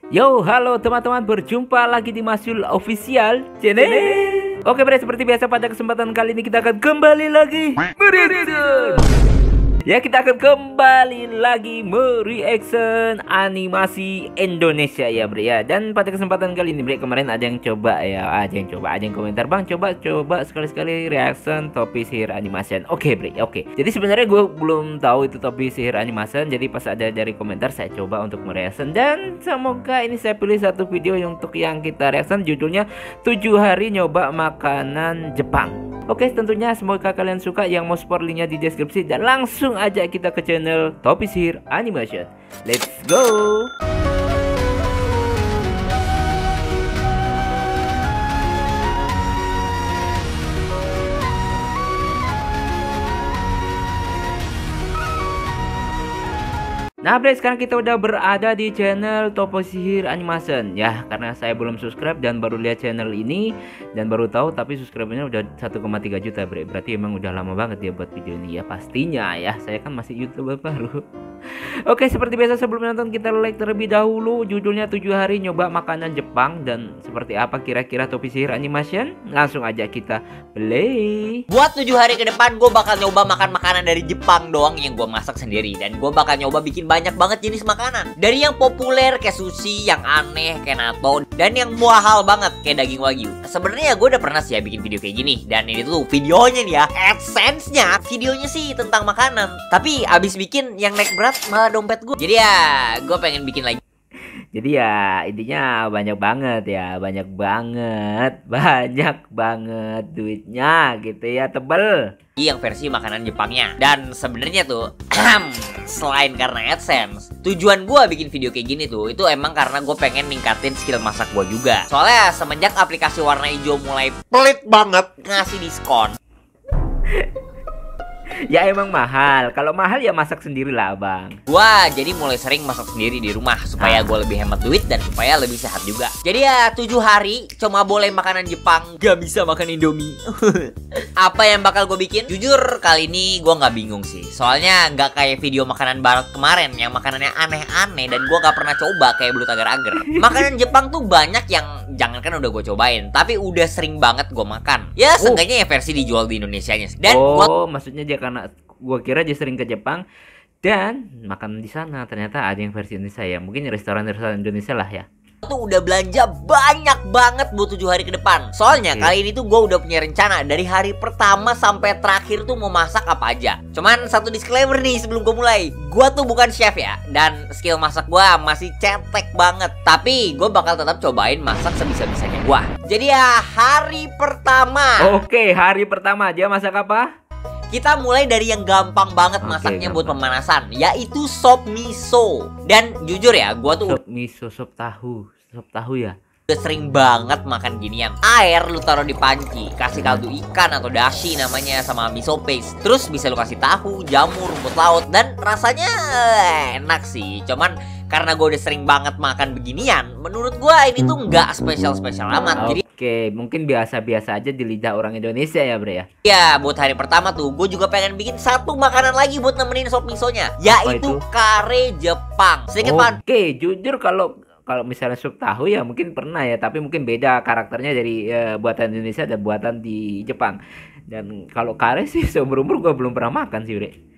Yo, halo teman-teman, berjumpa lagi di Masul Official Channel. Oke bre, seperti biasa pada kesempatan kali ini kita akan kembali lagi mereaction. Ya, kita akan kembali lagi mereaction animasi Indonesia ya bre ya. Dan pada kesempatan kali ini bre, kemarin ada yang coba ya, ada yang komentar, "Bang, coba sekali-sekali reaction topi sihir animation." Oke bre, oke. Jadi sebenarnya gue belum tahu itu topi sihir animation. Jadi pas ada dari komentar saya coba untuk mereaction, dan semoga ini saya pilih satu video untuk yang kita reaction, judulnya 7 hari nyoba makanan Jepang. Oke, tentunya semoga kalian suka. Yang mau support linknya di deskripsi, dan langsung aja kita ke channel Topi Sihir Animation. Let's go. Nah bre, sekarang kita udah berada di channel Topi Sihir Animation ya. Karena saya belum subscribe dan baru lihat channel ini dan baru tahu, tapi subscribernya udah 1,3 juta bre. Berarti emang udah lama banget dia buat video ini ya, pastinya ya. Saya kan masih YouTuber baru. Oke, seperti biasa sebelum nonton kita like terlebih dahulu. Judulnya 7 hari nyoba makanan Jepang, dan seperti apa kira-kira Topi Sihir Animation? Langsung aja kita play. Buat 7 hari ke depan gue bakal nyoba makan makanan dari Jepang doang yang gue masak sendiri. Dan gue bakal nyoba bikin banyak banget jenis makanan. Dari yang populer kayak sushi, yang aneh kayak natto, dan yang mahal banget kayak daging wagyu. Sebenarnya gue udah pernah sih ya bikin video kayak gini. Dan ini tuh videonya nih ya, AdSense-nya videonya sih tentang makanan. Tapi abis bikin yang naik berat malah dompet gue. Jadi ya gue pengen bikin lagi. Jadi ya intinya banyak banget duitnya gitu ya, tebel. Yang versi makanan Jepangnya. Dan sebenarnya tuh selain karena AdSense, tujuan gue bikin video kayak gini tuh itu emang karena gue pengen ningkatin skill masak gue juga. Soalnya semenjak aplikasi warna hijau mulai pelit banget ngasih diskon. Ya emang mahal. Kalau mahal ya masak sendiri lah bang. Gua jadi mulai sering masak sendiri di rumah supaya gue lebih hemat duit dan supaya lebih sehat juga. Jadi ya 7 hari cuma boleh makanan Jepang, gak bisa makan Indomie. Apa yang bakal gue bikin? Jujur kali ini gue nggak bingung sih. Soalnya nggak kayak video makanan barat kemarin yang makanannya aneh-aneh dan gue gak pernah coba kayak belut agar-agar. Makanan Jepang tuh banyak yang jangankan udah gue cobain, tapi udah sering banget gue makan. Ya seenggaknya ya versi dijual di Indonesianya. Dan maksudnya dia karena gua kira dia sering ke Jepang dan makan di sana, ternyata ada yang versi Indonesia ya. Mungkin restoran-restoran Indonesia lah ya. Tuh udah belanja banyak banget buat 7 hari ke depan. Soalnya kali ini tuh gue udah punya rencana dari hari pertama sampai terakhir tuh mau masak apa aja. Cuman satu disclaimer nih sebelum gue mulai, gue tuh bukan chef ya, dan skill masak gue masih cetek banget. Tapi gue bakal tetap cobain masak sebisa-bisanya gue. Jadi ya hari pertama. Oke, hari pertama dia masak apa? Kita mulai dari yang gampang banget masaknya buat pemanasan, yaitu sop miso. Dan jujur ya, gue tuh sop miso, sop tahu ya. udah sering banget makan ginian. Air lu taruh di panci, kasih kaldu ikan atau dashi namanya sama miso paste. Terus bisa lu kasih tahu, jamur, rumput laut, dan rasanya enak sih. Cuman karena gue udah sering banget makan beginian, menurut gue ini tuh nggak spesial-spesial amat. Jadi oke, mungkin biasa-biasa aja di lidah orang Indonesia ya bre ya. ya buat hari pertama tuh gue juga pengen bikin satu makanan lagi buat nemenin sop misonya, yaitu kare Jepang. Sedikit Oke, jujur kalau misalnya sup tahu ya mungkin pernah ya, tapi mungkin beda karakternya dari buatan Indonesia dan buatan di Jepang. Dan kalau kare sih seumur umur gue belum pernah makan sih bre.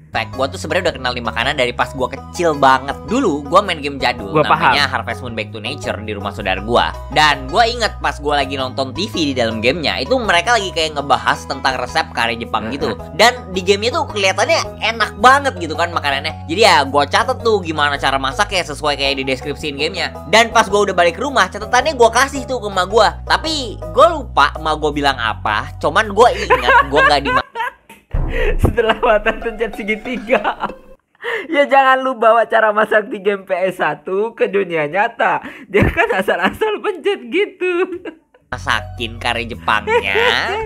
Gue tuh sebenarnya udah kenal nih makanan dari pas gue kecil banget. Dulu gue main game jadul namanya Harvest Moon Back to Nature di rumah saudara gue. Dan gue inget pas gue lagi nonton TV di dalam gamenya, itu mereka lagi kayak ngebahas tentang resep kare Jepang gitu. Dan di gamenya tuh kelihatannya enak banget gitu kan makanannya. Jadi ya gue catet tuh gimana cara masak ya sesuai kayak di deskripsiin gamenya. Dan pas gue udah balik ke rumah, catatannya gue kasih tuh ke emak gue. Tapi gue lupa emak gue bilang apa. Cuman gue ingat gue gak dimakan. Setelah mata pencet segitiga. Ya jangan lu bawa cara masak di game PS1 ke dunia nyata. Dia kan asal-asal pencet gitu. Masakin kare Jepangnya.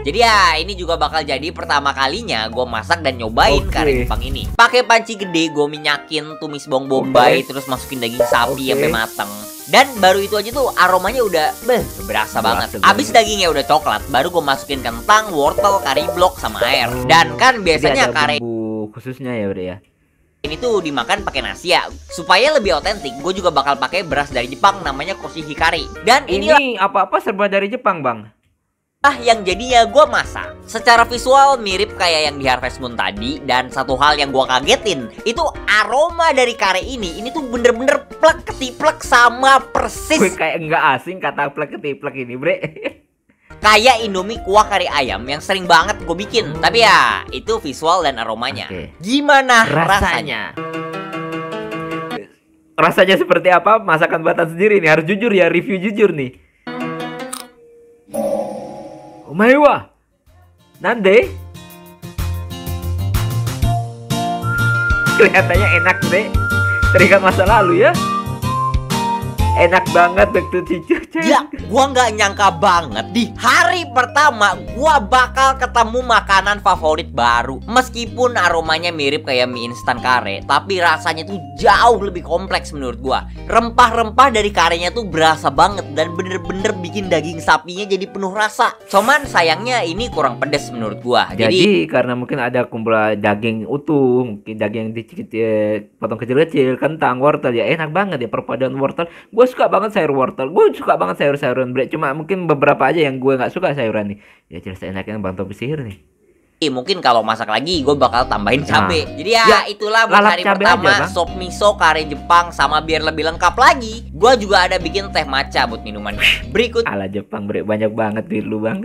Jadi ya ini juga bakal jadi pertama kalinya gue masak dan nyobain kare Jepang ini. Pakai panci gede, gue minyakin, tumis bawang bombay, terus masukin daging sapi sampai mateng. Dan baru itu aja tuh aromanya udah berasa banget. Abis dagingnya udah coklat, baru gue masukin kentang, wortel, kari blok sama air. Dan kan biasanya kare bumbu khususnya ya bre ya. Ini tuh dimakan pakai nasi ya. Supaya lebih otentik, gue juga bakal pakai beras dari Jepang namanya Koshihikari. Dan ini apa-apa serba dari Jepang, Bang. Yang jadinya gue masak. Secara visual mirip kayak yang di Harvest Moon tadi. Dan satu hal yang gue kagetin, itu aroma dari kare ini tuh bener-bener plek ketiplek sama persis. Gue kayak nggak asing kata plek ketiplek ini, bre. Kayak Indomie kuah kari ayam yang sering banget gue bikin. Tapi ya, itu visual dan aromanya. Gimana rasanya? Rasanya seperti apa? Masakan buatan sendiri nih. Harus jujur ya, review jujur nih. Omaewa Nande? Kelihatannya enak, bre. Teringat masa lalu ya. Enak banget back to teacher. Ya, gua nggak nyangka banget di hari pertama gua bakal ketemu makanan favorit baru. Meskipun aromanya mirip kayak mie instan kare, tapi rasanya tuh jauh lebih kompleks menurut gua. Rempah-rempah dari karenya tuh berasa banget dan bener-bener bikin daging sapinya jadi penuh rasa. Cuman sayangnya ini kurang pedes menurut gua. Jadi karena mungkin ada kumpulan daging utuh, mungkin daging yang potong kecil-kecil, kentang, wortel, ya enak banget ya perpaduan wortel. Gue suka banget sayur wortel, gue suka banget sayur-sayuran, bre. Cuma mungkin beberapa aja yang gue nggak suka sayuran nih. Ya jelas enaknya Bang Topi Sihir nih. Mungkin kalau masak lagi gue bakal tambahin cabe. Jadi ya itulah buat hari pertama aja, sop miso kare Jepang. Sama biar lebih lengkap lagi, gue juga ada bikin teh matcha buat minuman berikut. Ala Jepang, bre, banyak banget duit lu, Bang.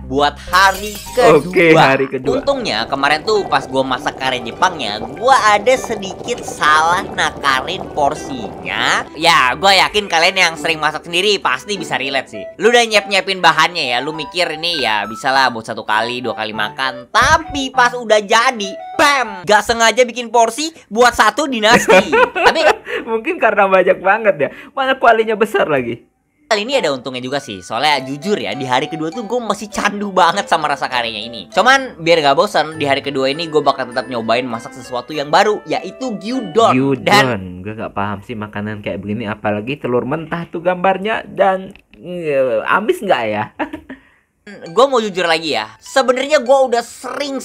Buat hari kedua. Oke, hari kedua. Untungnya kemarin tuh pas gue masak kare Jepangnya, gue ada sedikit salah nakarin porsinya. Ya, gue yakin kalian yang sering masak sendiri pasti bisa relate sih. Lu udah nyiapin bahannya ya, lu mikir ini ya bisa lah buat 1 kali 2 kali makan. Tapi pas udah jadi, bam, gak sengaja bikin porsi buat 1 dinasti. Tapi mungkin karena banyak banget ya, mana kualinya besar lagi. Kali ini ada untungnya juga sih, soalnya jujur ya di hari kedua tuh gue masih candu banget sama rasa karenya ini. Cuman biar gak bosan, di hari kedua ini gue bakal tetap nyobain masak sesuatu yang baru, yaitu gyudon. Gyudon, gue gak paham sih makanan kayak begini, apalagi telur mentah tuh gambarnya. Dan amis gak ya? Gue mau jujur lagi ya, sebenarnya gue udah sering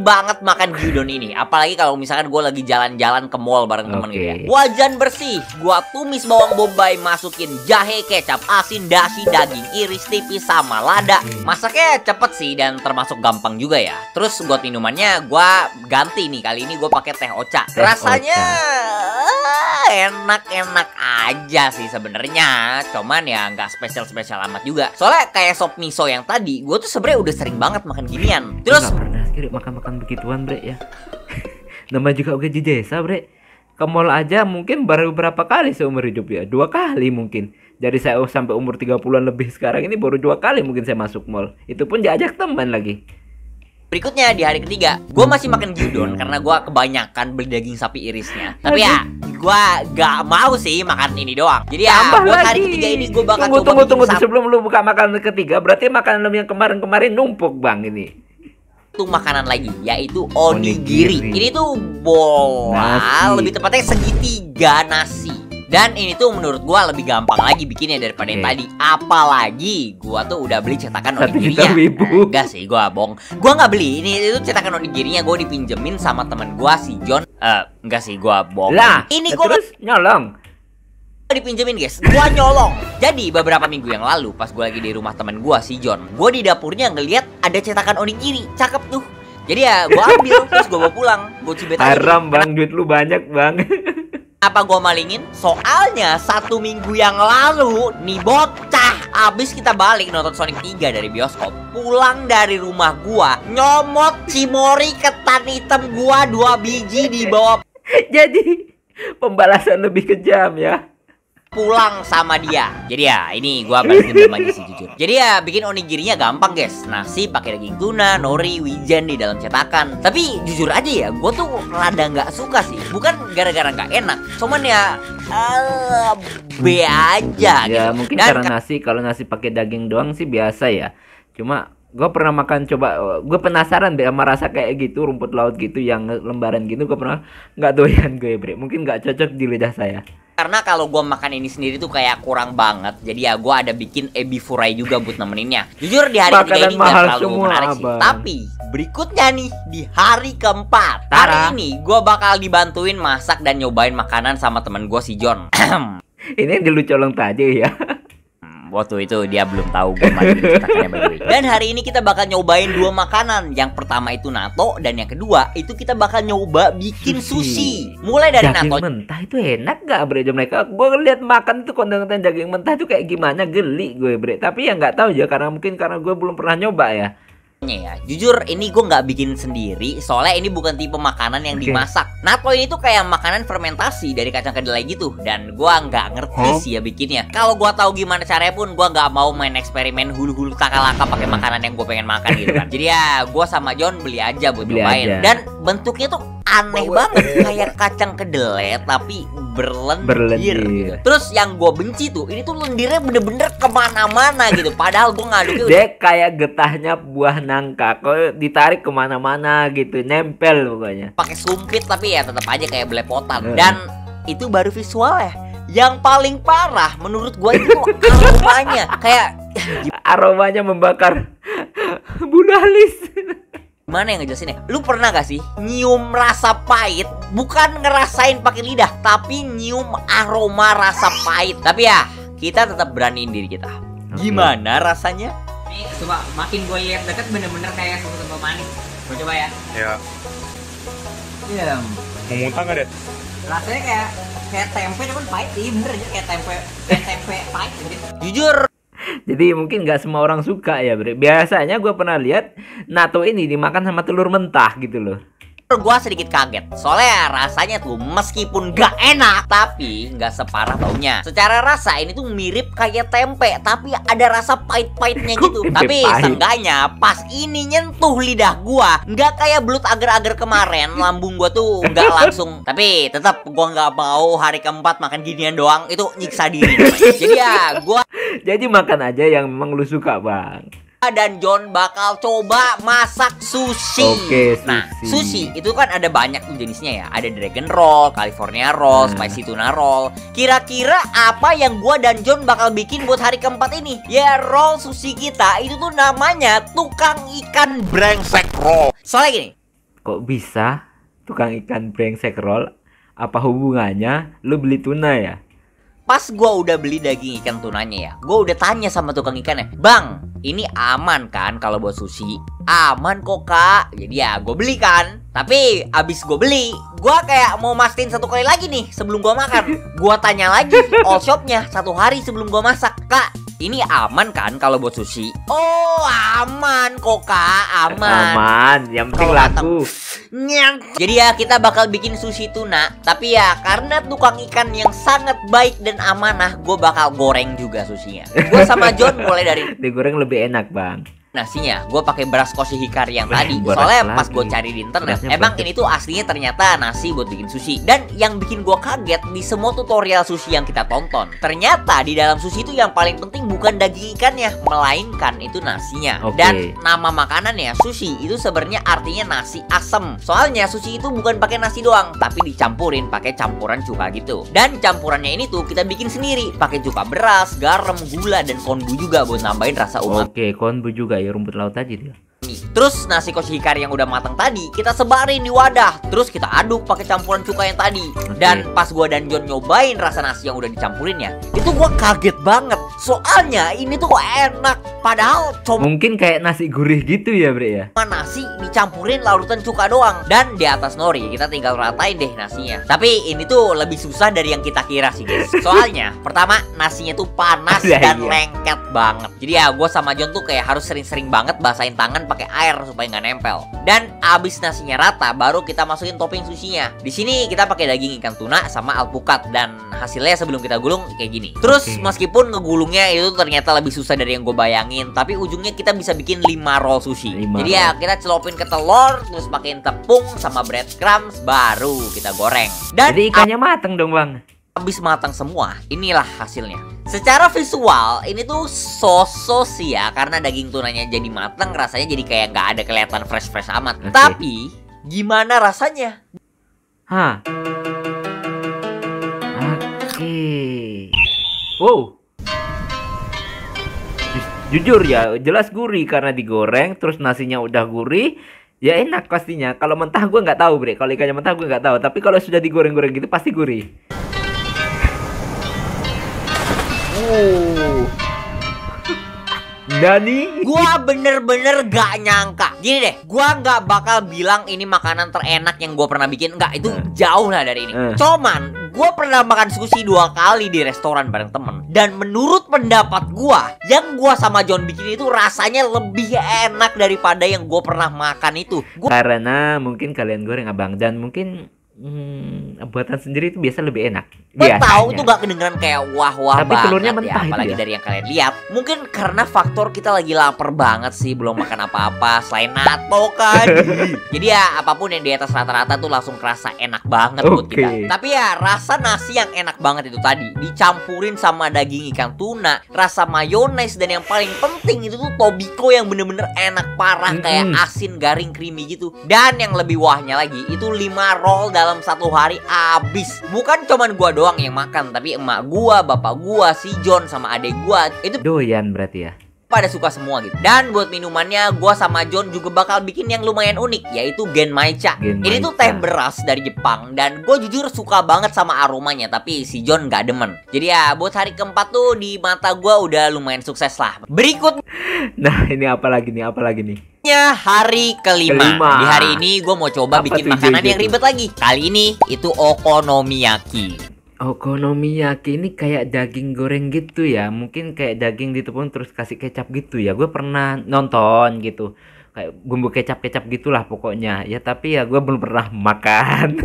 banget makan gyudon ini. Apalagi kalau misalkan gue lagi jalan-jalan ke mall bareng temen gitu ya. Wajan bersih, gue tumis bawang bombay, masukin jahe, kecap, asin, dashi, daging, iris tipis, sama lada. Masaknya cepet sih dan termasuk gampang juga ya. Terus buat minumannya gue ganti nih, kali ini gue pakai teh ocha. Rasanya enak-enak aja sih sebenarnya. Cuman ya nggak spesial amat juga. Soalnya kayak sop miso yang tadi, gue tuh sebenarnya udah sering banget makan ginian. Terus gak pernah kira makan begituan, bre ya. Nama juga udah jejesa, bre. Ke mall aja mungkin baru berapa kali seumur hidup ya, 2 kali mungkin. Dari saya sampai umur 30-an lebih sekarang ini baru 2 kali mungkin saya masuk mall. Itu pun diajak teman lagi. Berikutnya di hari ketiga, gue masih makan gyudon karena gue kebanyakan beli daging sapi irisnya. Tapi ya, gue gak mau sih makan ini doang. Jadi ya, buat hari ketiga ini gue bakal tunggu sebelum lu buka makanan ketiga, berarti makanan lu yang kemarin numpuk, Bang, ini. Itu makanan lagi, yaitu onigiri. Ini tuh bola, lebih tepatnya segitiga nasi. Dan ini tuh menurut gua lebih gampang lagi bikinnya daripada yang tadi. Apalagi gua tuh udah beli cetakan onigirinya. Enggak sih, gua bohong. Gua nggak beli. Ini itu cetakan onigirinya gua dipinjemin sama temen gua si John. Enggak sih, gua bohong. Lah, ini gua terus nyolong. Dipinjemin, guys. Gua nyolong. Jadi beberapa minggu yang lalu pas gua lagi di rumah temen gua si John, gua di dapurnya ngeliat ada cetakan onigiri. Cakep tuh. Jadi ya gua ambil terus gua bawa pulang. Gua cibet aja. Haram, Bang. Duit lu banyak, Bang. Apa gue malingin? Soalnya 1 minggu yang lalu nih bocah, abis kita balik nonton Sonic 3 dari bioskop, pulang dari rumah gua nyomot cimori ketan hitam gua 2 biji di bawah. Jadi pembalasan lebih kejam ya. Pulang sama dia. Jadi ya ini gua balas dendam aja sih jujur. Jadi ya bikin onigirinya gampang, guys. Nasi pakai daging tuna, nori, wijen di dalam cetakan. Tapi jujur aja ya, gua tuh rada nggak suka sih. Bukan gara-gara nggak enak, cuman ya B aja. Ya gitu. Mungkin karena nasi, kalau nasi pakai daging doang sih biasa ya. Cuma Gue pernah makan, coba gue penasaran deh sama rasa kayak gitu, rumput laut gitu yang lembaran gitu. Gue pernah, nggak doyan gue bre, mungkin nggak cocok di lidah saya. Karena kalau gue makan ini sendiri tuh kayak kurang banget. Jadi ya gue ada bikin ebi furai juga buat nemeninnya. Jujur di hari ketiga ini gak terlalu menarik sih. Tapi berikutnya nih, di hari keempat, hari ini gue bakal dibantuin masak dan nyobain makanan sama temen gue si John. Ini yang dulu colong tadi ya. Waktu itu dia belum tahu gue mandi cetakannya by the way. Dan hari ini kita bakal nyobain 2 makanan. Yang pertama itu natto, dan yang kedua itu kita bakal nyoba bikin sushi. Mulai dari daging natto mentah itu enak gak bre mereka? Gue lihat makan tuh konten-konten daging mentah itu kayak gimana, geli gue bre. Tapi ya nggak tahu ya, karena mungkin karena gue belum pernah nyoba ya. Ya, jujur ini gue nggak bikin sendiri, soalnya ini bukan tipe makanan yang dimasak. Natto ini tuh kayak makanan fermentasi dari kacang kedelai gitu, dan gue nggak ngerti sih ya bikinnya. Kalau gue tahu gimana caranya pun, gue nggak mau main eksperimen hulu-hulu takalaka pakai makanan yang gue pengen makan gitu kan. Jadi ya gue sama John beli aja buat nyobain. Dan bentuknya tuh aneh banget, kayak kacang kedelai tapi berlendir gitu. Terus yang gue benci tuh, ini tuh lendirnya bener-bener kemana-mana gitu. Padahal gue ngaduknya dia kayak getahnya buah nangka, kok ditarik kemana-mana gitu, nempel pokoknya. Pakai sumpit tapi ya tetap aja kayak belepotan. Dan itu baru visualnya. Yang paling parah menurut gue itu aromanya. Kayak aromanya membakar bulu alis. Gimana yang ngejelasinnya? Lu pernah gak sih nyium rasa pahit? Bukan ngerasain pakai lidah, tapi nyium aroma rasa pahit. Tapi ya, kita tetap beraniin diri kita. Gimana rasanya? Nih, coba makin gue lihat deket bener-bener kayak susu manis. Gue coba ya. Ya. Iya. Mau muntah gak deh? Rasanya kayak tempe, cuman pahit. Iya bener aja kayak tempe pahit gitu. Jujur. Jadi mungkin nggak semua orang suka ya bre. Biasanya gue pernah lihat natto ini dimakan sama telur mentah gitu loh. Gue sedikit kaget, soalnya rasanya tuh meskipun gak enak, tapi gak separah baunya. Secara rasa ini tuh mirip kayak tempe, tapi ada rasa pahit-pahitnya gitu. Tapi seenggaknya pas ini nyentuh lidah gua, gak kayak belut agar-agar kemarin. Lambung gua tuh gak langsung. Tapi tetap gua gak mau hari keempat makan ginian doang, itu nyiksa diri namanya. Jadi ya gua jadi makan aja yang memang lu suka bang. Dan John bakal coba masak sushi. Oke, sushi. Nah, sushi itu kan ada banyak jenisnya ya. Ada dragon roll, California roll, spicy tuna roll. Kira-kira apa yang gua dan John bakal bikin buat hari keempat ini? Ya, roll sushi kita itu tuh namanya tukang ikan brengsek roll. Soalnya gini, kok bisa tukang ikan brengsek roll? Apa hubungannya lu beli tuna ya? Pas gua udah beli daging ikan tunanya ya, gua udah tanya sama tukang ikannya, "Bang, ini aman kan kalau buat sushi?" "Aman kok kak." Jadi ya gue beli kan. Tapi abis gue beli, gue kayak mau mastiin 1 kali lagi nih sebelum gue makan. Gue tanya lagi all shopnya 1 hari sebelum gue masak, "Kak, ini aman kan kalau buat sushi?" "Oh aman kok kak, aman." Aman, yang penting laku. Jadi ya kita bakal bikin sushi tuna. Tapi ya karena tukang ikan yang sangat baik dan amanah, gue bakal goreng juga sushinya. Gue sama John mulai dari digoreng lebih enak bang. Nasinya gue pakai beras koshihikari yang tadi. Soalnya pas gue cari di internet, emang ini tuh aslinya ternyata nasi buat bikin sushi. Dan yang bikin gue kaget, di semua tutorial sushi yang kita tonton, ternyata di dalam sushi itu yang paling penting bukan daging ikannya, melainkan itu nasinya. Dan nama makanannya sushi itu sebenarnya artinya nasi asem. Soalnya sushi itu bukan pakai nasi doang, tapi dicampurin pakai campuran cuka gitu. Dan campurannya ini tuh kita bikin sendiri, pakai cuka beras, garam, gula, dan konbu juga buat nambahin rasa umami. Oke, konbu juga ya, rumput laut tadi dia. Terus nasi koshihikari yang udah matang tadi kita sebarin di wadah. Terus kita aduk pakai campuran cuka yang tadi. Dan pas gua dan John nyobain rasa nasi yang udah dicampurinnya, itu gua kaget banget. Soalnya ini tuh enak. Padahal mungkin kayak nasi gurih gitu ya bre ya. Nasi dicampurin larutan cuka doang. Dan di atas nori kita tinggal ratain deh nasinya. Tapi ini tuh lebih susah dari yang kita kira sih guys. Soalnya pertama nasinya tuh panas dan lengket banget. Jadi ya gua sama John tuh kayak harus sering-sering banget basahin tangan pakai air supaya nggak nempel. Dan abis nasinya rata, baru kita masukin topping sushinya. Di sini kita pakai daging ikan tuna sama alpukat, dan hasilnya sebelum kita gulung kayak gini. Terus meskipun ngegulungnya itu ternyata lebih susah dari yang gue bayangin, tapi ujungnya kita bisa bikin 5 roll sushi. Jadi ya kita celupin ke telur, terus pakein tepung sama breadcrumbs, baru kita goreng. Dan jadi ikannya mateng dong bang. habis matang semua, inilah hasilnya. Secara visual, ini tuh so-so sih ya, karena daging tunanya jadi matang, rasanya jadi kayak nggak ada kelihatan fresh-fresh amat. Okay. Tapi, gimana rasanya? Hah? Oke. Wow. Jujur ya, jelas gurih karena digoreng, terus nasinya udah gurih. Ya enak pastinya. Kalau mentah gue nggak tahu, Bre. Kalau ikannya mentah gue nggak tahu. Tapi kalau sudah digoreng-goreng gitu pasti gurih. Nani? Gua bener-bener gak nyangka. Gini deh, gua gak bakal bilang ini makanan terenak yang gua pernah bikin. Enggak, itu jauh lah dari ini. Cuman, gua pernah makan sushi 2 kali di restoran bareng temen. Dan menurut pendapat gua, yang gua sama John bikin itu rasanya lebih enak daripada yang gua pernah makan itu. Karena mungkin kalian goreng, Abang. Dan mungkin buatan sendiri itu biasa lebih enak. Gue tahu itu gak kedengeran kayak wah-wah tapi banget telurnya mentah ya, apalagi itu ya? dari yang kalian lihat. Mungkin karena faktor kita lagi lapar banget sih, belum makan apa-apa selain nato kan. Jadi ya apapun yang di atas rata-rata tuh langsung kerasa enak banget buat kita. Tapi ya rasa nasi yang enak banget itu tadi dicampurin sama daging ikan tuna, rasa mayones, dan yang paling penting itu tuh tobiko yang bener-bener enak parah, kayak asin garing creamy gitu. Dan yang lebih wahnya lagi, itu 5 roll dalam 1 hari habis. Bukan cuman gua doang yang makan, tapi emak gua, bapak gua, si John sama adek gua itu doyan berarti ya. pada suka semua gitu. Dan buat minumannya, gua sama John juga bakal bikin yang lumayan unik, yaitu Genmaicha. Ini tuh teh beras dari Jepang, dan gue jujur suka banget sama aromanya, tapi si John gak demen. Jadi ya buat hari keempat tuh di mata gua udah lumayan sukses lah. Berikut. Nah ini apa lagi nih? Hari kelima. Di hari ini gue mau coba bikin makanan yang ribet lagi. Kali ini itu okonomiyaki. Okonomiyaki ini kayak daging goreng gitu ya. Mungkin kayak daging ditepung terus kasih kecap gitu ya. Gue pernah nonton gitu. Kayak bumbu kecap-kecap gitulah pokoknya. Ya tapi ya gue belum pernah makan.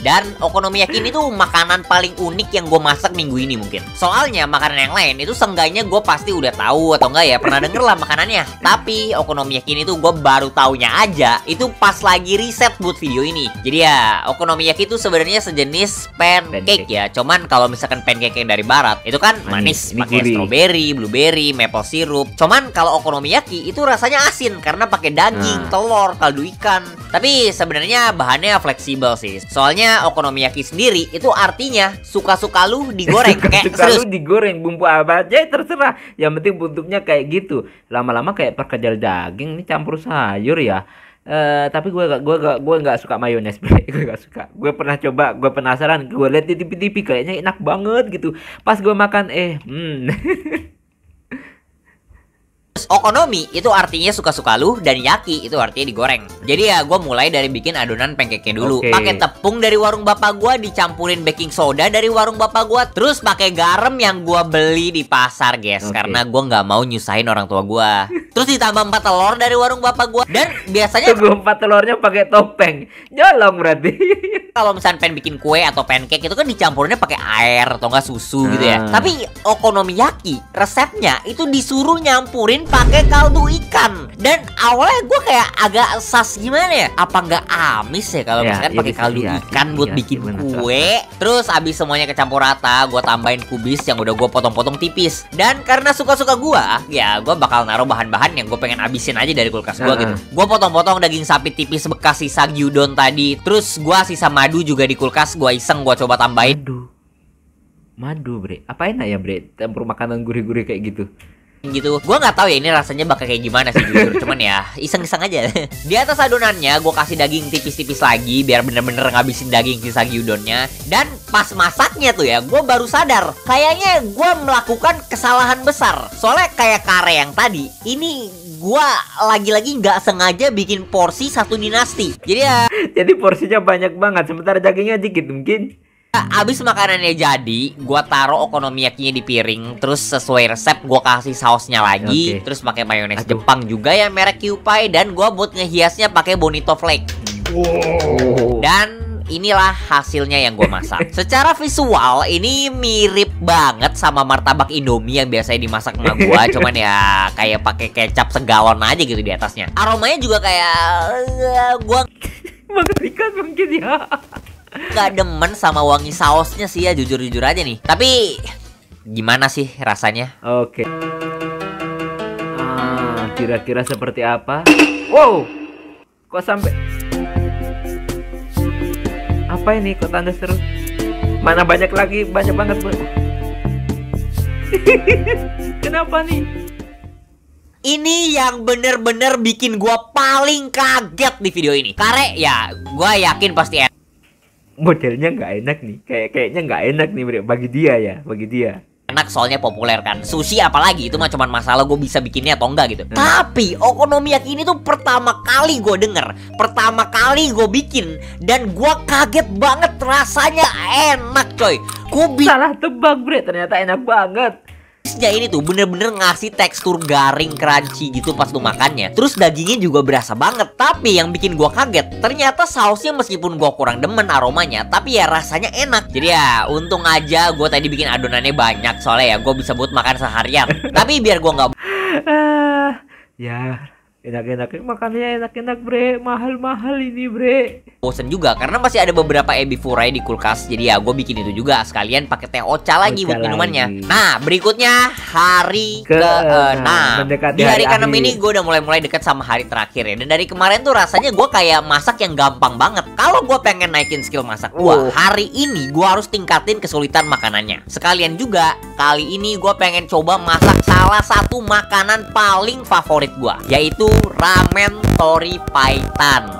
Dan okonomiyaki ini tuh makanan paling unik yang gue masak minggu ini mungkin. Soalnya makanan yang lain itu seenggaknya gue pasti udah tahu atau enggak ya pernah denger lah makanannya. Tapi okonomiyaki ini tuh gue baru taunya aja itu pas lagi riset buat video ini. Jadi ya okonomiyaki itu sebenarnya sejenis pancake ya. Cuman kalau misalkan pancake yang dari barat itu kan manis, pakai strawberry, blueberry, maple syrup. Cuman kalau okonomiyaki itu rasanya asin karena pakai daging, telur, kaldu ikan. Tapi sebenarnya bahannya fleksibel sih. Soalnya okonomiyaki sendiri itu artinya suka-suka lu digoreng. Suka lu digoreng, bumbu apa aja terserah. Yang penting bentuknya kayak gitu. Lama-lama kayak perkedel daging ini campur sayur ya. Tapi gue nggak suka mayones. Gue nggak suka. Gue pernah coba, gue penasaran. Gue lihat di TV kayaknya enak banget gitu. Pas gue makan Okonomi itu artinya suka-suka lu, dan yaki itu artinya digoreng. Jadi ya gue mulai dari bikin adonan pancake-nya dulu. Pakai tepung dari warung bapak gue, dicampurin baking soda dari warung bapak gue, terus pakai garam yang gue beli di pasar, guys. Karena gue nggak mau nyusahin orang tua gue. Terus ditambah 4 telur dari warung bapak gue. Dan biasanya gue 4 telurnya pakai topeng. Nyolong berarti. Kalau misalnya pengen bikin kue atau pancake itu kan dicampurinnya pakai air atau enggak susu gitu ya. Tapi okonomiyaki resepnya itu disuruh nyampurin pakai kaldu ikan. Dan awalnya gue kayak agak sas gimana ya? Apa nggak amis ya kalau misalkan pakai kaldu ikan buat bikin kue? Terus abis semuanya kecampur rata, gue tambahin kubis yang udah gue potong-potong tipis. Dan karena suka-suka gue, ya gue bakal naruh bahan-bahan yang gue pengen abisin aja dari kulkas gue gitu. Gue potong-potong daging sapi tipis bekas sisa gyudon tadi. Terus gue sisa madu juga di kulkas, gue iseng gue coba tambahin. Madu bre, apa enak ya bre? Campur makanan gurih-gurih kayak gitu. Gue nggak tahu ya ini rasanya bakal kayak gimana sih jujur. Cuman ya iseng-iseng aja. Di atas adonannya gue kasih daging tipis-tipis lagi biar bener-bener ngabisin daging sisa gyudonnya. Dan pas masaknya tuh ya gue baru sadar kayaknya gue melakukan kesalahan besar. Soalnya kayak kare yang tadi, ini gue lagi-lagi nggak sengaja bikin porsi 1 dinasti. Jadi ya jadi porsinya banyak banget sementara dagingnya dikit mungkin. Abis makanannya jadi, gua taruh okonomiyakinya di piring. Terus sesuai resep gua kasih sausnya lagi. Terus pakai mayones Jepang juga ya merek Kewpie. Dan gua buat ngehiasnya pakai bonito flake. Dan inilah hasilnya yang gue masak. Secara visual ini mirip banget sama martabak Indomie yang biasanya dimasak sama gue. Cuman ya kayak pakai kecap segalon aja gitu di atasnya. Aromanya juga kayak gua mengerikan mungkin ya. Nggak demen sama wangi sausnya sih ya, jujur-jujur aja nih. Tapi gimana sih rasanya? Oke. Kira-kira seperti apa? Wow, kok sampai apa ini? Kok tanda seru? Mana banyak lagi, banyak banget bro. Kenapa nih? Ini yang bener-bener bikin gua paling kaget di video ini. Karena ya gua yakin pasti enak. Modelnya nggak enak nih, kayaknya nggak enak nih bro. Bagi dia ya, bagi dia. Enak soalnya populer kan. Sushi apalagi itu mah cuman masalah gue bisa bikinnya atau enggak gitu. Tapi okonomiyaki ini tuh pertama kali gue denger, pertama kali gue bikin, dan gue kaget banget rasanya enak coy. Salah tebak bre, ternyata enak banget. Ini tuh bener-bener ngasih tekstur garing crunchy gitu pas lu makannya. Terus dagingnya juga berasa banget. Tapi yang bikin gua kaget, ternyata sausnya meskipun gua kurang demen aromanya, tapi ya rasanya enak. Jadi ya untung aja gua tadi bikin adonannya banyak, soalnya ya gua bisa buat makan seharian. Tapi biar gua nggak ya enak-enak, makannya enak-enak bre, mahal-mahal ini bre. bosen juga karena masih ada beberapa ebi furai di kulkas. Jadi ya gue bikin itu juga sekalian pakai teh ocha lagi buat minumannya. Nah berikutnya hari ke-6. Di hari ke-6 ini gue udah mulai deket sama hari terakhir ya. Dan dari kemarin tuh rasanya gue kayak masak yang gampang banget. Kalau gue pengen naikin skill masak gue, hari ini gue harus tingkatin kesulitan makanannya. Sekalian juga kali ini gue pengen coba masak salah satu makanan paling favorit gue, yaitu ramen tori paitan.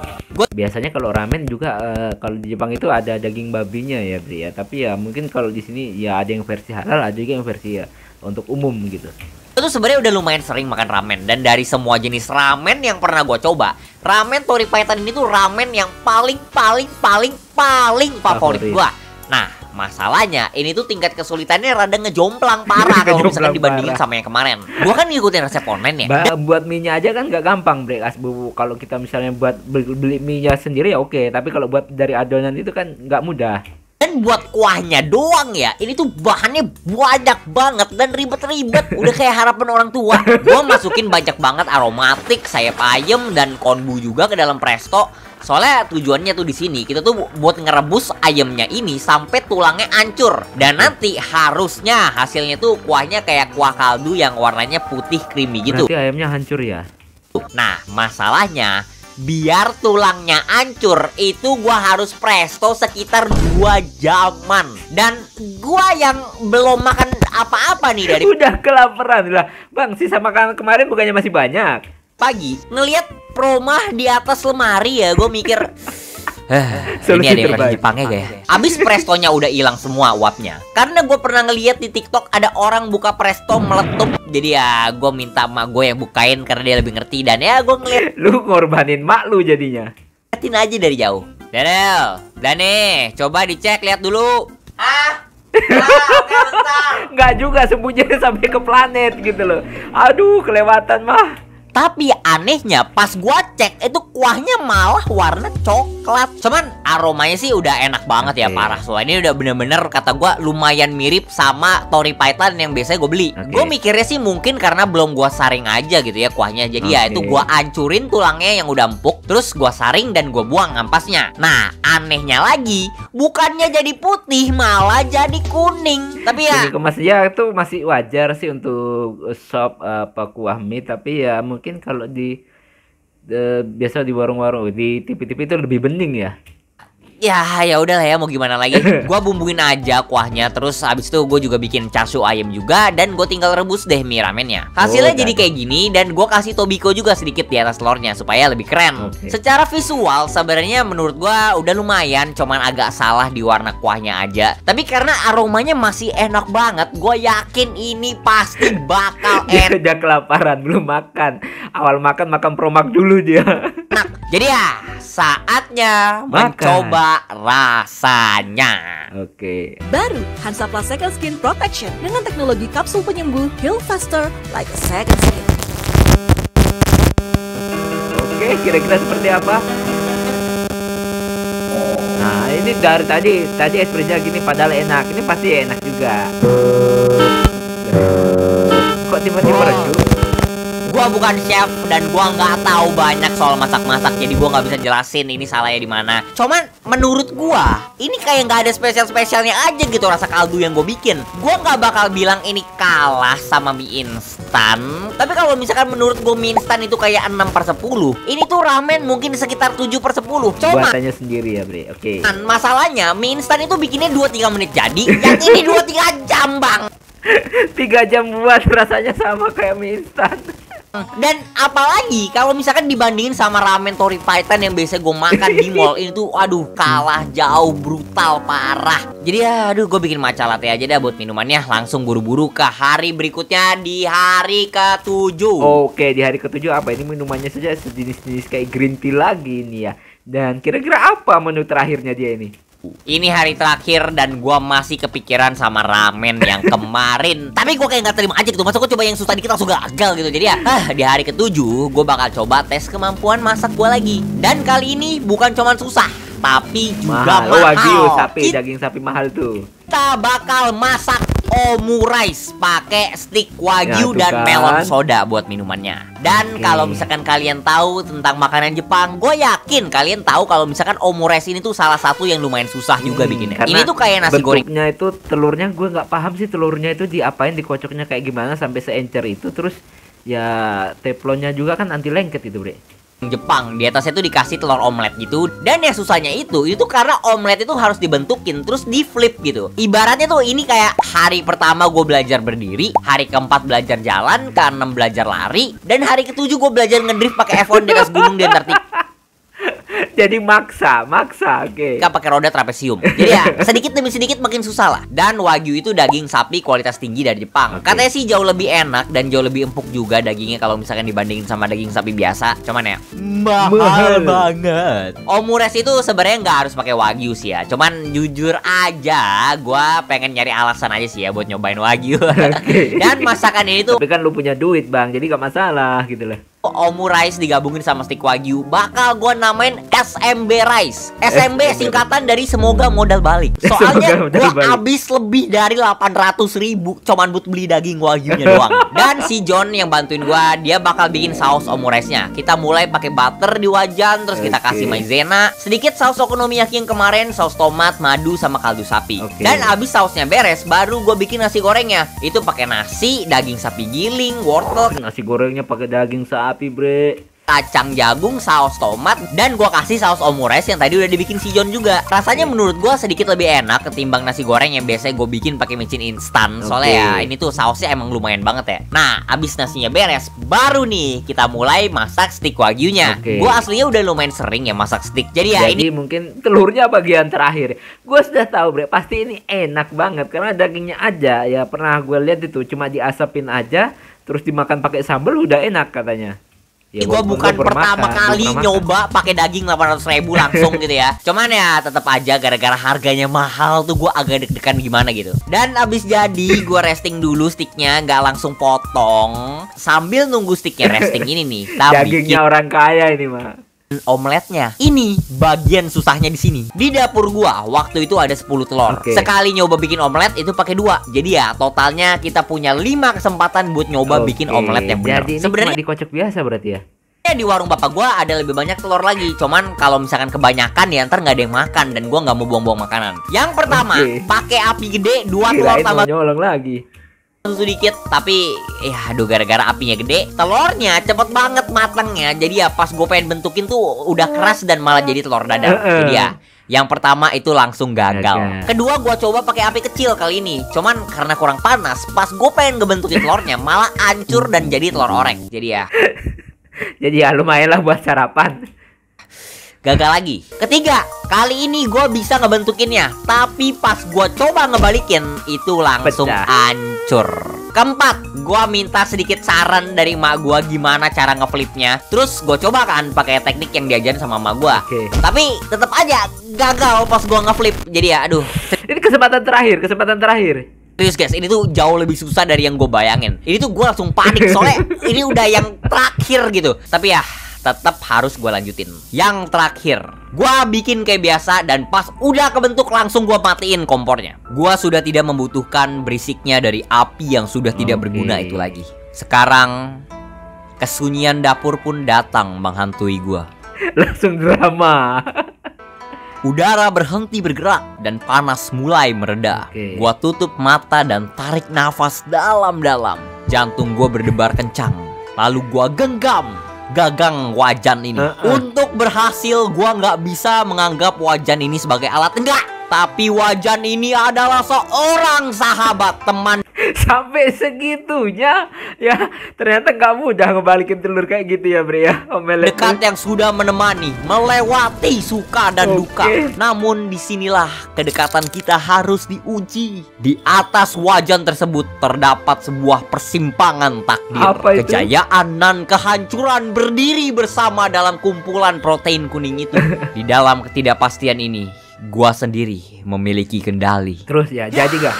Biasanya kalau ramen juga kalau di Jepang itu ada daging babinya ya, Bri ya. Tapi ya mungkin kalau di sini ya ada yang versi halal, ada juga yang versi ya untuk umum gitu. Itu sebenarnya udah lumayan sering makan ramen, dan dari semua jenis ramen yang pernah gue coba, ramen tori paitan ini tuh ramen yang paling favorit gue. Nah, masalahnya ini tuh tingkat kesulitannya rada ngejomplang parah kalau misalkan dibandingin sama yang kemarin. Gua kan ngikutin resep online ya. Buat mie-nya aja kan nggak gampang, Bre. Kalau kita misalnya buat beli mie-nya sendiri ya oke, tapi kalau buat dari adonan itu kan nggak mudah. Dan buat kuahnya doang ya, ini tuh bahannya banyak banget dan ribet-ribet. Udah kayak harapan orang tua. Gua masukin banyak banget aromatik, sayap ayam, dan konbu juga ke dalam presto. Soalnya tujuannya tuh di sini kita tuh buat ngerebus ayamnya ini sampai tulangnya hancur, dan nanti harusnya hasilnya tuh kuahnya kayak kuah kaldu yang warnanya putih creamy gitu. Berarti ayamnya hancur ya. Nah, masalahnya biar tulangnya hancur itu gua harus presto sekitar 2 jaman. Dan gua yang belum makan apa-apa nih dari udah kelaparan lah. Bang, sisa makanan kemarin bukannya masih banyak. Pagi ngelihat promah di atas lemari ya, gue mikir ini ada versi Jepangnya gak ya? Abis prestonya udah hilang semua uapnya. Karena gue pernah ngeliat di TikTok ada orang buka presto meletup. Jadi ya gue minta emak gue yang bukain karena dia lebih ngerti. Dan ya gue ngeliat lu ngorbanin mak lu jadinya. Liatin aja dari jauh. Dane, coba dicek, lihat dulu. Oke, bentar. Nggak juga, sembunyinya sampai ke planet gitu loh. Aduh, kelewatan mah. Tapi anehnya pas gua cek itu kuahnya malah warna coklat. Cuman aromanya sih udah enak banget ya, parah. Soalnya ini udah bener-bener kata gua lumayan mirip sama tori paitan yang biasanya gue beli. Gue mikirnya sih mungkin karena belum gua saring aja gitu ya kuahnya. Jadi ya itu gua hancurin tulangnya yang udah empuk, terus gua saring dan gua buang ampasnya. Nah, anehnya lagi bukannya jadi putih malah jadi kuning. Tapi ya kemasnya itu masih wajar sih untuk sop apa kuah mie, tapi ya mungkin kalau di biasa di warung-warung, di TV-TV itu lebih bening ya. Ya udah lah ya, mau gimana lagi. Gua bumbuin aja kuahnya, terus habis itu gue juga bikin chashu ayam juga, dan gue tinggal rebus deh mie ramennya. Hasilnya jadi kayak gini, dan gue kasih tobiko juga sedikit di atas telurnya supaya lebih keren. Secara visual sebenarnya menurut gue udah lumayan, cuman agak salah di warna kuahnya aja. Tapi karena aromanya masih enak banget, gue yakin ini pasti bakal enak. Udah kelaparan belum makan. Awal makan promak dulu dia. Nah, jadi ya saatnya mencoba rasanya. Oke. Baru Hansaplast Second Skin Protection dengan teknologi kapsul penyembuh Heal Faster Like a Second Skin. Oke, kira-kira seperti apa? Nah, ini dari tadi espresnya gini padahal enak. Ini pasti enak juga. Kok tiba-tiba redup? Gua gua bukan chef dan gua nggak tahu banyak soal masak-masak, jadi gua nggak bisa jelasin ini salahnya di mana. Cuman menurut gua ini kayak nggak ada spesial-spesialnya aja gitu rasa kaldu yang gue bikin. Gua nggak bakal bilang ini kalah sama mie instan, tapi kalau misalkan menurut gue mie instan itu kayak 6/10, ini tuh ramen mungkin sekitar 7/10. Cuma buatannya sendiri ya bre. Oke. Masalahnya mie instan itu bikinnya 2-3 menit jadi, yang ini 2-3 jam bang. 3 jam buat, rasanya sama kayak mie instan. Dan apalagi kalau misalkan dibandingin sama ramen Tori Python yang biasa gue makan di mall, ini tuh aduh kalah jauh, brutal parah. Jadi ya aduh gue bikin matcha latte aja dah buat minumannya. Langsung buru-buru ke hari berikutnya di hari ke-7. Oke, di hari ke-7 apa ini minumannya saja sejenis-jenis kayak green tea lagi nih ya. Dan kira-kira apa menu terakhirnya dia ini? Ini hari terakhir dan gua masih kepikiran sama ramen yang kemarin. Tapi gua kayak nggak terima aja gitu. Masa gua coba yang susah dikit langsung gagal gitu. Jadi ya di hari ke-7 gua bakal coba tes kemampuan masak gua lagi. Dan kali ini bukan cuma susah, tapi juga mahal. Wagyu sapi, daging sapi mahal tuh. Kita bakal masak omurice pakai stick wagyu Ya, dan kan. melon soda buat minumannya. Dan kalau misalkan kalian tahu tentang makanan Jepang, gue yakin kalian tahu kalau misalkan omurice ini tuh salah satu yang lumayan susah juga bikinnya. Ini tuh kayak nasi goreng. Bentuknya itu telurnya gue nggak paham sih, telurnya itu diapain, dikocoknya kayak gimana sampai seencer itu. Terus ya teflonnya juga kan anti lengket itu bre. Jepang di atasnya tuh dikasih telur omelet gitu. Dan yang susahnya itu karena omelet itu harus dibentukin terus di flip gitu. Ibaratnya tuh ini kayak hari pertama gue belajar berdiri, hari keempat belajar jalan, ke-6 belajar lari, dan hari ke-7 gue belajar ngedrift pakai F1 di atas gunung di Antartika. Jadi maksa, oke. Kita pakai roda trapesium. Jadi ya sedikit demi sedikit makin susah lah. Dan wagyu itu daging sapi kualitas tinggi dari Jepang. Katanya sih jauh lebih enak dan jauh lebih empuk juga dagingnya kalau misalkan dibandingin sama daging sapi biasa. Cuman ya mahal banget. Omurice itu sebenarnya nggak harus pakai wagyu sih ya. Cuman jujur aja, gua pengen nyari alasan aja sih ya buat nyobain wagyu. Dan masakan ini tuh, tapi kan lu punya duit bang, jadi gak masalah gitu lah. omurice digabungin sama stick wagyu bakal gue namain SMB Rice. SMB singkatan dari semoga modal balik. Soalnya gue habis lebih dari 800.000 cuman buat beli daging wagyunya doang. Dan si John yang bantuin gue, dia bakal bikin saus omurice-nya. Kita mulai pakai butter di wajan, terus kita kasih maizena, sedikit saus okonomiyaki yang kemarin, saus tomat, madu sama kaldu sapi. Dan abis sausnya beres, baru gue bikin nasi gorengnya. Itu pakai nasi, daging sapi giling, wortel. Nasi gorengnya pakai daging sapi bre, kacang jagung, saus tomat, dan gua kasih saus omurice yang tadi udah dibikin si John juga. Rasanya menurut gua sedikit lebih enak ketimbang nasi goreng yang biasanya gue bikin pakai micin instan. Soalnya ya ini tuh sausnya emang lumayan banget ya. Nah, abis nasinya beres, baru nih kita mulai masak stick wagyunya. Gua aslinya udah lumayan sering ya masak stick. Jadi ya ini mungkin telurnya bagian terakhir. Gua sudah tahu bre, pasti ini enak banget karena dagingnya aja ya, pernah gue lihat itu cuma diasapin aja terus dimakan pakai sambal udah enak katanya. Ya, gue bukan pertama kali nyoba pakai daging 800.000 langsung gitu ya. Cuman ya tetap aja gara-gara harganya mahal tuh gue agak deg-degan gimana gitu. Dan abis jadi gue resting dulu sticknya, nggak langsung potong. Sambil nunggu sticknya resting ini nih, dagingnya orang kaya ini mah. Omeletnya ini bagian susahnya di sini. Di dapur gua waktu itu ada 10 telur. Sekali nyoba bikin omelet itu pakai 2. Jadi ya totalnya kita punya 5 kesempatan buat nyoba bikin omelet yang benar. Jadi sebenarnya dikocok biasa berarti ya. Di warung bapak gua ada lebih banyak telur lagi. Cuman kalau misalkan kebanyakan ya ntar nggak ada yang makan dan gua nggak mau buang-buang makanan. Yang pertama pakai api gede, 2 telur tambah nyolong lagi. Susu dikit, tapi ya aduh gara-gara apinya gede, telurnya cepet banget matangnya. Jadi ya pas gue pengen bentukin tuh udah keras dan malah jadi telur dadar. Jadi ya yang pertama itu langsung gagal. Kedua gue coba pakai api kecil kali ini. Cuman karena kurang panas, pas gue pengen ngebentukin telurnya malah hancur dan jadi telur orek. Jadi ya jadi ya lumayan lah buat sarapan. Gagal lagi. Ketiga, kali ini gue bisa ngebentukinnya, tapi pas gue coba ngebalikin itu langsung hancur. Keempat, gue minta sedikit saran dari emak gue gimana cara ngeflipnya. Terus gue coba kan pakai teknik yang diajarin sama emak gue. Tapi tetap aja gagal pas gue ngeflip. Jadi ya aduh. Ini kesempatan terakhir. Serius guys, ini tuh jauh lebih susah dari yang gue bayangin. Ini tuh gue langsung panik soalnya ini udah yang terakhir gitu. Tapi ya tetap harus gue lanjutin. Yang terakhir, gue bikin kayak biasa dan pas udah kebentuk langsung gue matiin kompornya. Gue sudah tidak membutuhkan berisiknya dari api yang sudah tidak berguna itu lagi. Sekarang Kesunyian dapur pun datang menghantui gua. Langsung drama. Udara berhenti bergerak dan panas mulai mereda. Gua tutup mata dan tarik nafas dalam-dalam. Jantung gua berdebar kencang. Lalu gua gagang wajan ini. Untuk berhasil gua nggak bisa menganggap wajan ini sebagai alat, enggak. Tapi wajan ini adalah seorang sahabat, teman. Sampai segitunya ya, ternyata kamu udah ngebalikin telur kayak gitu ya Bre ya. Dekat yang sudah menemani, melewati suka dan duka. Namun disinilah kedekatan kita harus diuji. Di atas wajan tersebut terdapat sebuah persimpangan takdir. Kejayaan dan kehancuran berdiri bersama dalam kumpulan protein kuning itu. Di dalam ketidakpastian ini, gua sendiri memiliki kendali. Terus ya, jadi gak?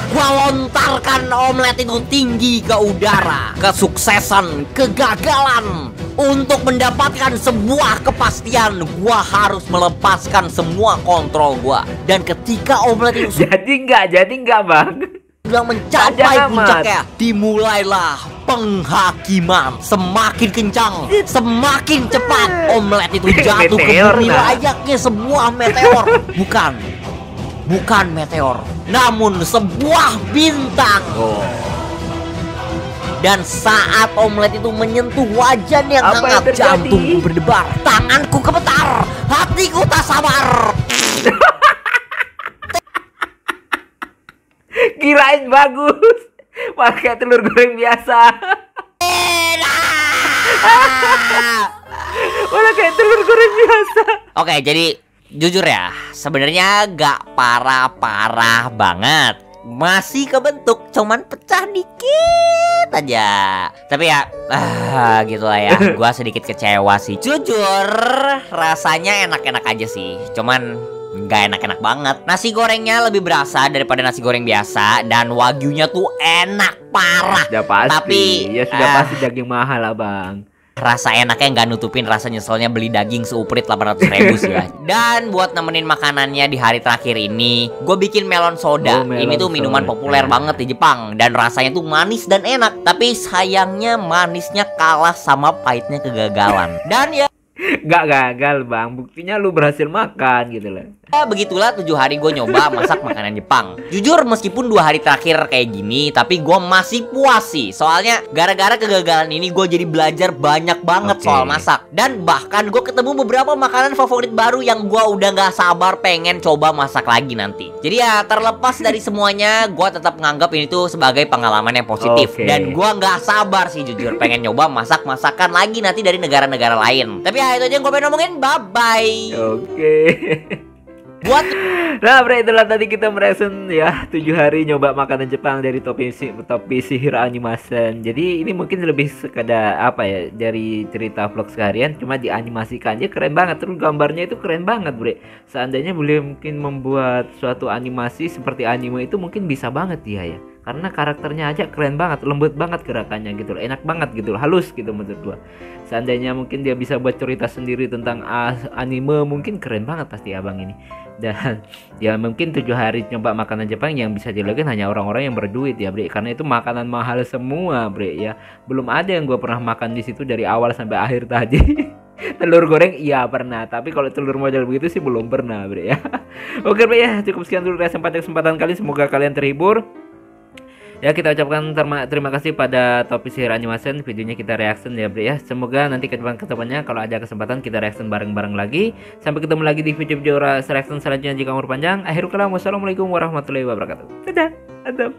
Gua lontarkan omelet itu tinggi ke udara. Kesuksesan, kegagalan. Untuk mendapatkan sebuah kepastian, gua harus melepaskan semua kontrol gua. Dan ketika omelet itu jadi nggak bang? Sudah mencapai puncaknya, dimulailah penghakiman. Semakin kencang, semakin cepat omelet itu jatuh ke bumi layaknya sebuah meteor. Bukan meteor, namun sebuah bintang. Dan saat omelet itu menyentuh wajan yang hangat, jantungku berdebar, tanganku gemetar, hatiku tak sabar. Kirain bagus, pakai telur goreng biasa. Malah kayak telur goreng biasa. Oke, jadi jujur ya, sebenarnya gak parah-parah banget. Masih kebentuk, cuman pecah dikit aja. Tapi ya, gitulah ya. Gua sedikit kecewa sih. Jujur, rasanya enak-enak aja sih. Cuman gak enak-enak banget. Nasi gorengnya lebih berasa daripada nasi goreng biasa. Dan wagyunya tuh enak parah. Ya pasti. Tapi ya sudah pasti daging mahal lah bang. Rasa enaknya nggak nutupin rasa nyeselnya beli daging seuprit 800.000 sih ya. Dan buat nemenin makanannya di hari terakhir ini, gue bikin melon soda. Ini tuh minuman populer banget di Jepang. Dan rasanya tuh manis dan enak. Tapi sayangnya manisnya kalah sama pahitnya kegagalan. Dan ya Gak gagal bang, buktinya lu berhasil makan gitu loh. Ya begitulah 7 hari gue nyoba masak makanan Jepang. Jujur meskipun 2 hari terakhir kayak gini, tapi gue masih puas sih. Soalnya gara-gara kegagalan ini gue jadi belajar banyak banget soal masak. Dan bahkan gue ketemu beberapa makanan favorit baru yang gue udah gak sabar pengen coba masak lagi nanti. Jadi ya terlepas dari semuanya, gue tetap menganggap ini tuh sebagai pengalaman yang positif. Dan gue gak sabar sih jujur pengen nyoba masak-masakan lagi nanti dari negara-negara lain. Tapi ya itu aja yang gue pengen ngomongin. Bye-bye. Buat Nah bre, itulah tadi kita mereaction ya 7 hari nyoba makanan Jepang dari Topi Sihir Animation. Jadi ini mungkin lebih sekadar apa ya, dari cerita vlog seharian cuma dianimasikannya keren banget. Terus gambarnya itu keren banget bre. Seandainya boleh mungkin membuat suatu animasi seperti anime itu mungkin bisa banget dia ya. Karena karakternya aja keren banget, lembut banget gerakannya gitu loh, enak banget gitu loh, halus gitu menurut gua. Seandainya mungkin dia bisa buat cerita sendiri tentang anime, mungkin keren banget pasti abang ini. Dan ya mungkin 7 hari nyoba makanan Jepang yang bisa dilakukan hanya orang-orang yang berduit ya bre, karena itu makanan mahal semua bre ya. Belum ada yang gua pernah makan di situ dari awal sampai akhir tadi. Telur goreng iya pernah, tapi kalau telur model begitu sih belum pernah bre ya. Oke bre ya, cukup sekian dulu kesempatan kali, semoga kalian terhibur. Ya kita ucapkan terima kasih pada Topi Sihir Animation, videonya kita reaction ya bre ya. Semoga nanti kedepannya kalau ada kesempatan kita reaction bareng-bareng lagi. Sampai ketemu lagi di video-video reaction selanjutnya jika umur panjang. Akhirul kalam, wassalamualaikum warahmatullahi wabarakatuh. Dadah, adab.